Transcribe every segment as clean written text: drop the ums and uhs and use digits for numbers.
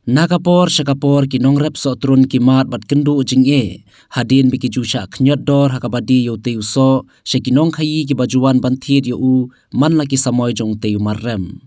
Nakapor syakapor ki nongrep so trun ki mat bat kendu jing hadin biki jusha knyot dor hakabadi yo teu so shekinong khayi ki bajuan banthir yo u man laki samoy jong teu marrem.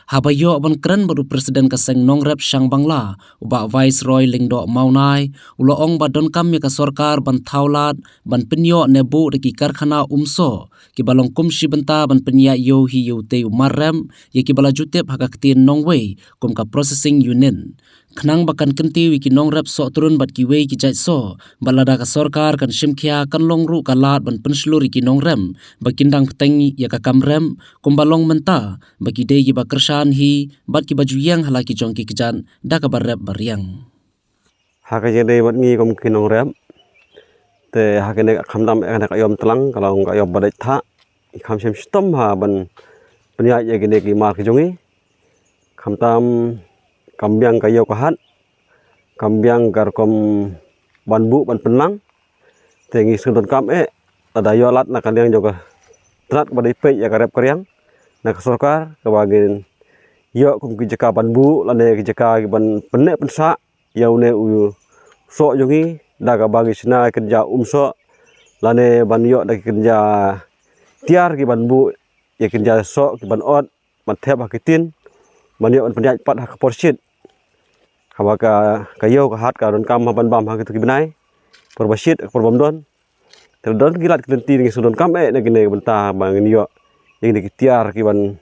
Habayo ban keren baru presiden kaseng nongrep sang Bangla uba viceroy lingdo maunai ulo ong badon kam ya ka sorkar ban thaulat ban penyo nebu deki karkhana umso ki balong kumshi benta ban penya yo hi yo teu marrem ye ki bala jutep hakaktin nongwei kum ka processing unit. Khnang bakan kenti wiki nongrep so turun bat kiwei ki jait so balada ka sorkar kan shimkhia kan longru kalat ban pensluri ki nongrem bakindang peteng ya ka kamrem kumbalong menta baki dei ki bakersan hi bat ki baju yang halaki jongki kejan da ka barrep bariang hakane dei bat ngi kom ki nongrem te hakane khamdam ene ka yom tlang kalau ka yom badai tha kham sem stom ha ban penya ye gene ki mar ki jongi khamtam kambiang kayo kahat kambiang karkom banbu ban penang tengi sudon kam ada yolat na kaliang juga trat badai pe ya karep karyang na kasorkar kabagin yo kum ki jaka banbu lane ki jaka ban penne pensa yaune u so jongi daga bagi sina kerja umso lane ban yo da kerja tiar ki banbu ya kerja so ki ban ot ban thep hakitin ban yo ban penjat pat hak porsit Habaka kayo kahat karon kam haban bam ha gitu kibnai perbasit perbamdon terdon gilat kelenti ngi sudon kam na gine benta bangin yo yang dikitiar kiban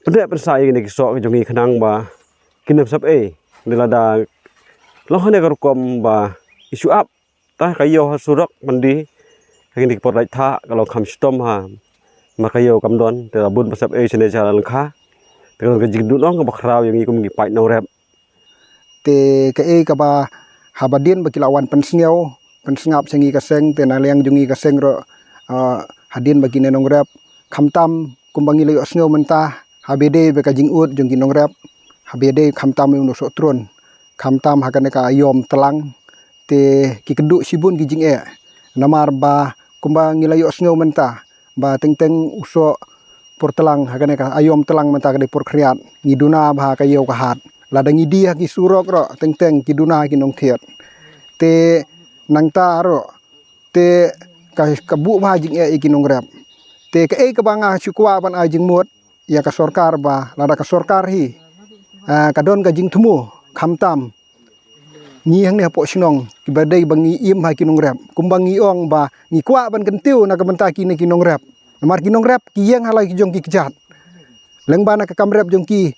pede persa yang dikisok jongi khenang ba kinep sap dilada lohane karukom ba isu up tah kayo surok mandi yang dikipor lai tha kalau kham stom ha makayo kamdon terabun pasap sene cara lengkha terus kejing dunong bakrau yang ikum ngi pai no rep te ke kaba habadin bakilawan pensngap sengi kaseng te naliang jungi kaseng ro hadin bagi nongrep khamtam kumbangi le osngeu mentah habede beka jingut jungki nongrep habede khamtam ung so trun khamtam hakane ka ayom telang te ki keduk sibun ki jing namar ba kumbangi le osngeu mentah ba teng uso portelang hakane ka ayom telang mentah ka por kriat ngiduna ba kayo kahat ladang idia ki surok ro teng kiduna ki nong thiat te nangta ro te ka bu ba jing ki nong rap te ka banga chukwa ban a jing mot ya ka sorkar ba lada ka sorkar hi ka don ka jing thumu khamtam ni hang ne po sinong ki badai bangi im ha ki nong rap kumbangi ong ba ni kwa ban kentiu na ka benta ki ne ki nong rap mar ki nong rap ki yang halai ki jong ki kejat leng bana ka kamrep jong ki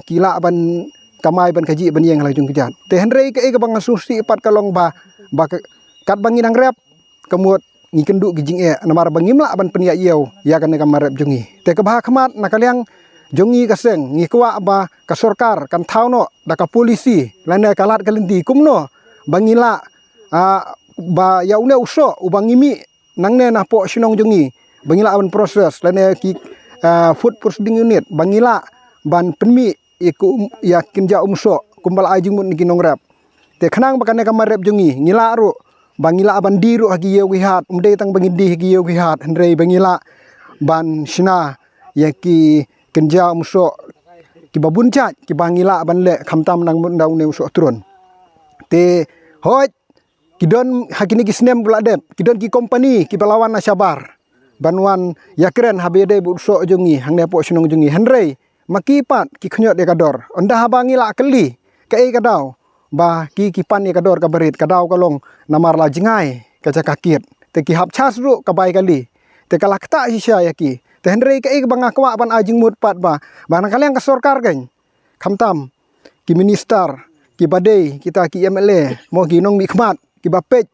kila ban kamai ban kaji ban yang halajung kejat te henrei ke bang susi pat kalong ba kat bangin ang rep kemut ngi kendu gijing namar bangimla ban penia yeu ya kan kamar rep jungi te ke bah khmat nakaliang jongi kaseng ngi kwa ba ka sorkar kan thauno da ka polisi lane kalat kalenti kumno bangila ba yaune uso ubangimi nangne na po sinong jungi bangila ban proses lane ki food processing unit bangila ban penmi iku ya kinja umso kumbal ajing mun ki nongrap te khnang bakane kamar rep jungi ngila ru bangila ban diru hagi ye wihat umde tang bangindi hagi ye wihat hendrei bangila ban sina ya ki kinja umso ki babun chat ki bangila ban le khamtam nang mun daung ne uso turun te hoj kidon hakini ki snem buladep kidon ki company ki balawan asyabar banwan yakren habede bu uso jungi hang ne po sinong jungi hendrei makipat ki khnyot de kador onda habangi la keli ke kadau ba ki kipan ye kador kabarit kadau kalong namar la jingai kaca kakit te ki hap chas ru kabai kali te kalak ta sisya ya ki te hendrei ke banga kwa ban ajing mut pat ba bana kaliang ka sorkar gen khamtam ki minister ki badai kita ki MLA mo ki nong mi khmat ki bapet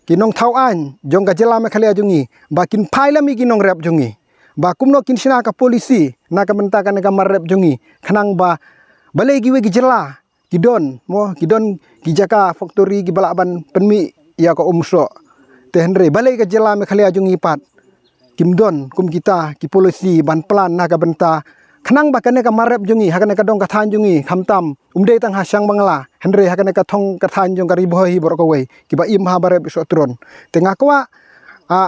ki nong thau an jong ka jela me khalia jungi ba kin phaila mi ki nong rep jungi ba kumno kin sina ka polisi na ka mentakan ka marrep jungi khanang ba balai giwe gi jela kidon ki jaka factory ki balaban penmi ya ka umso te hendrei balai ka jela me khalia jungi pat kimdon kum kita ki polisi ban plan na ka benta khanang ba kane ka marrep jungi hakane ka dong ka than jungi khamtam umde tang hasyang bangla hendrei hakane ka thong ka than jong ka ribohi bor ka wei ki ba im ha barep iso tron te ngakwa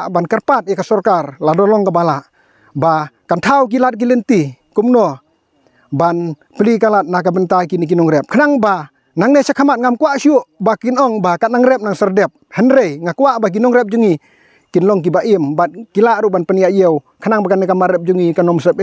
ban karpat ya ka sorkar ladolong ka bala ba kan thau gilat gilenti kumno ban beli kalat nak bentai kini kinong rep kenang ba nang ne sakamat ngam kwa syu ba kin ong ba kat nang rep nang serdep henre ngakwa ba kinong rep jungi kinlong ki ba im bat kila ru ban penia yeu kenang bakan kamar rep jungi kanom sep